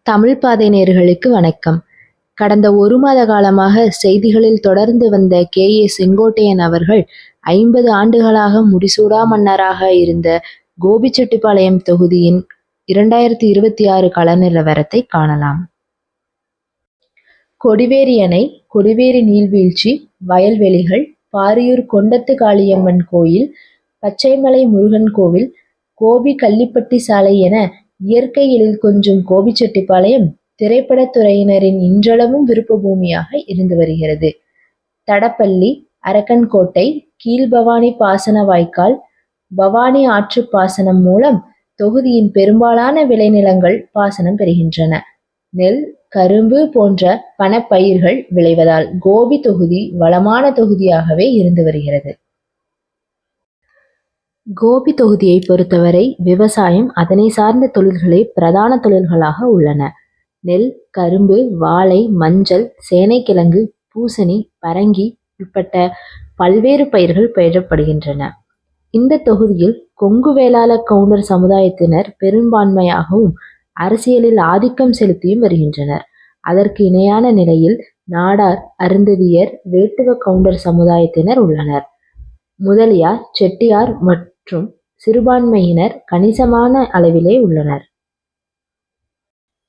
தமிழ் பாதை நேயர்களுக்கு வணக்கம். கடந்த ஒரு மாத காலமாக செய்திகளில் தொடர்ந்து வந்த செங்கோட்டையன் அவர்கள் 50 ஆண்டுகளாக முடிசூடா மன்னராக இருந்த கோபிச்செட்டிப்பாளையம் தொகுதியின் 2026 கள நிலவரத்தை காணலாம். கொடிவேரி அணை, கொடிவேரி நீர்வீழ்ச்சி, வயல்வெளிகள், பாரியூர் கொண்டத்து காளியம்மன் கோயில், பச்சைமலை முருகன் கோவில், கோபி கள்ளிப்பட்டி சாலை என இயற்கை எழில் கொஞ்சும் கோபிச்செட்டிப்பாளையம் திரைப்படத் துறையினரின் இன்றளவும் விருப்ப பூமியாக இருந்து வருகிறது. தடப்பள்ளி, அரக்கன்கோட்டை, கீழ்பவானி பாசன வாய்க்கால், பவானி ஆற்று பாசனம் மூலம் தொகுதியின் பெரும்பாலான விளைநிலங்கள் பாசனம் பெறுகின்றன. நெல், கரும்பு போன்ற பணப்பயிர்கள் விளைவதால் கோபி தொகுதி வளமான தொகுதியாகவே இருந்து வருகிறது. கோபி தொகுதியை பொறுத்தவரை விவசாயம், அதனை சார்ந்த தொழில்களே பிரதான தொழில்களாக உள்ளன. நெல், கரும்பு, வாழை, மஞ்சள், சேனைக்கிழங்கு, பூசணி, பரங்கி உட்பட்ட பல்வேறு பயிர்கள் பயிரப்படுகின்றன. இந்த தொகுதியில் கொங்கு வேளாள கவுண்டர் சமுதாயத்தினர் பெரும்பான்மையாகவும் அரசியலில் ஆதிக்கம் செலுத்தியும் வருகின்றனர். அதற்கு இணையான நிலையில் நாடார், அருந்ததியர், வேட்டுவ கவுண்டர் சமுதாயத்தினர் உள்ளனர். முதலியார், செட்டியார் மற்றும் சிறுபான்மையினர் கணிசமான அளவிலே உள்ளனர்.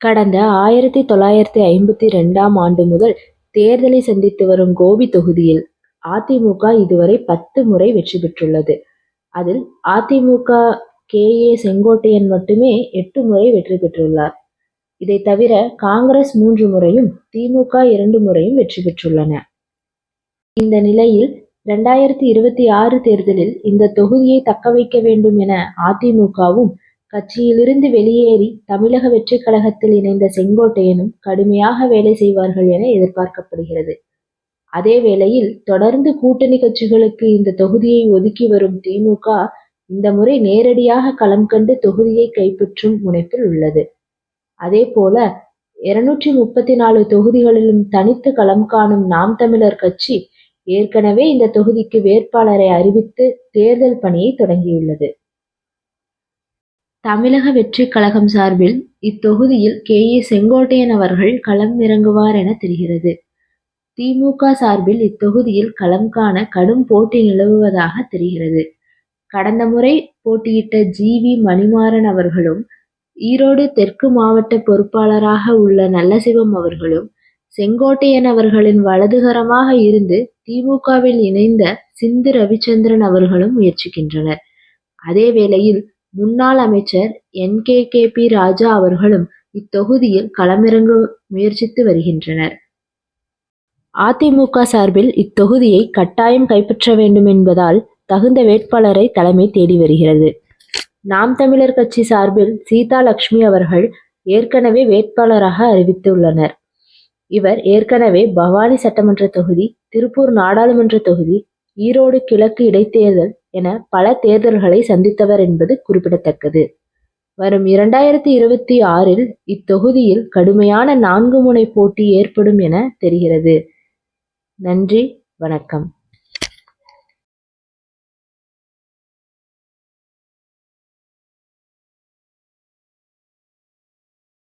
கடந்த 1952ஆம் ஆண்டு முதல் தேர்தலை சந்தித்து வரும் கோபி தொகுதியில் அதிமுக இதுவரை 10 முறை வெற்றி பெற்றுள்ளது. அதில் அதிமுக செங்கோட்டையன் மட்டுமே 8 முறை வெற்றி பெற்றுள்ளார். இதை தவிர காங்கிரஸ் 3 முறையும், திமுக 2 முறையும் வெற்றி பெற்றுள்ளன. இந்த நிலையில் 2026 தேர்தலில் இந்த தொகுதியை தக்க வைக்க வேண்டும் என அதிமுகவும், கட்சியிலிருந்து வெளியேறி தமிழக வெற்றிக் கழகத்தில் இணைந்த செங்கோட்டையனும் கடுமையாக வேலை செய்வார்கள் என எதிர்பார்க்கப்படுகிறது. அதே வேளையில் தொடர்ந்து கூட்டணி கட்சிகளுக்கு இந்த தொகுதியை ஒதுக்கி வரும் திமுக இந்த முறை நேரடியாக களம் கண்டு தொகுதியை கைப்பற்றும் முனைப்பில் உள்ளது. அதேபோல 234 தொகுதிகளிலும் தனித்து களம் காணும் நாம் தமிழர் கட்சி ஏற்கனவே இந்த தொகுதிக்கு வேட்பாளரை அறிவித்து தேர்தல் பணியை தொடங்கியுள்ளது. தமிழக வெற்றிக் கழகம் சார்பில் இத்தொகுதியில் செங்கோட்டையன் அவர்கள் களம் இறங்குவார் என தெரிகிறது. திமுக சார்பில் இத்தொகுதியில் களம் காண கடும் போட்டி நிலவுவதாக தெரிகிறது. கடந்த முறை போட்டியிட்ட ஜி.வி. மணிமாறன் அவர்களும், ஈரோடு தெற்கு மாவட்ட பொறுப்பாளராக உள்ள நல்லசிவம் அவர்களும் செங்கோட்டையன் அவர்களின் வலதுகரமாக இருந்து திமுகவில் இணைந்த சிந்து ரவிச்சந்திரன் அவர்களும் முயற்சிக்கின்றனர். அதே வேளையில் முன்னாள் அமைச்சர் என்.கே.பி. ராஜா அவர்களும் இத்தொகுதியில் களமிறங்க முயற்சித்து வருகின்றனர். அதிமுக சார்பில் இத்தொகுதியை கட்டாயம் கைப்பற்ற வேண்டும் என்பதால் தகுந்த வேட்பாளரை தலைமை தேடி வருகிறது. நாம் தமிழர் கட்சி சார்பில் சீதா லட்சுமி அவர்கள் ஏற்கனவே வேட்பாளராக அறிவித்துள்ளனர். இவர் ஏற்கனவே பவானி சட்டமன்ற தொகுதி, திருப்பூர் நாடாளுமன்ற தொகுதி, ஈரோடு கிழக்கு இடைத்தேர்தல் என பல தேர்தல்களை சந்தித்தவர் என்பது குறிப்பிடத்தக்கது. வரும் 2026 இத்தொகுதியில் கடுமையான 4 முனை போட்டி ஏற்படும் என தெரிகிறது. நன்றி, வணக்கம்.